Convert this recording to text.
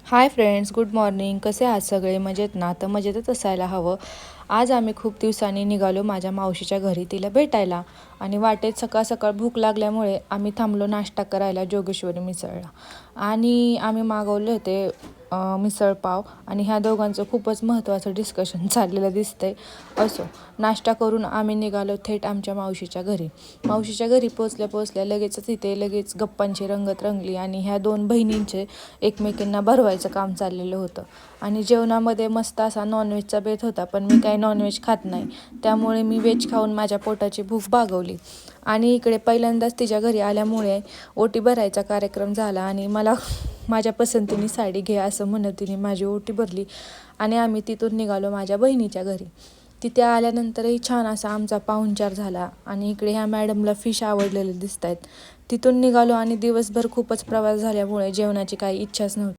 Hi friends, good morning. कसे आहात सगळे? मजेत ना? तर मजेतच असायला हवं. आज आम्ही खूप दिवसांनी निघालो माझ्या मावशीच्या घरी तिला भेटायला. आणि वाटेत सकाळ सकाळ भूक लागल्यामुळे आम्ही थांबलो नाश्ता करायला जोगेश्वरी मिसळला. आणि आम्ही मागवले होते मिसळ पाव. आणि ह्या दोघांचं खूपच महत्त्वाचं डिस्कशन चाललेलं दिसतंय. असो, नाश्ता करून आम्ही निघालो थेट आमच्या मावशीच्या घरी. मावशीच्या घरी पोचल्या लगेचच लगेच गप्पांची रंगत रंगली आणि ह्या दोन बहिणींचे एकमेकींना भरवायचं काम चाललेलं होतं. आणि जेवणामध्ये मस्त असा नॉनव्हेजचा बेत होता, पण मी काही नॉनव्हेज खात नाही, त्यामुळे मी व्हेज खाऊन माझ्या पोटाची भूक भागवली. आणि इकडे पहिल्यांदाच तिच्या घरी आल्यामुळे ओटी भरायचा कार्यक्रम झाला आणि मला माझ्या पसंतीने साडी घे असं म्हणत तिने माझी ओटी भरली. आणि आम्ही तिथून निघालो माझ्या बहिणीच्या घरी. तिथे आल्यानंतरही छान असा आमचा पाहुणचार झाला. आणि इकडे ह्या मॅडमला फिश आवडलेले दिसत आहेत. तिथून निघालो आणि दिवसभर खूपच प्रवास झाल्यामुळे जेवणाची काही इच्छाच नव्हती.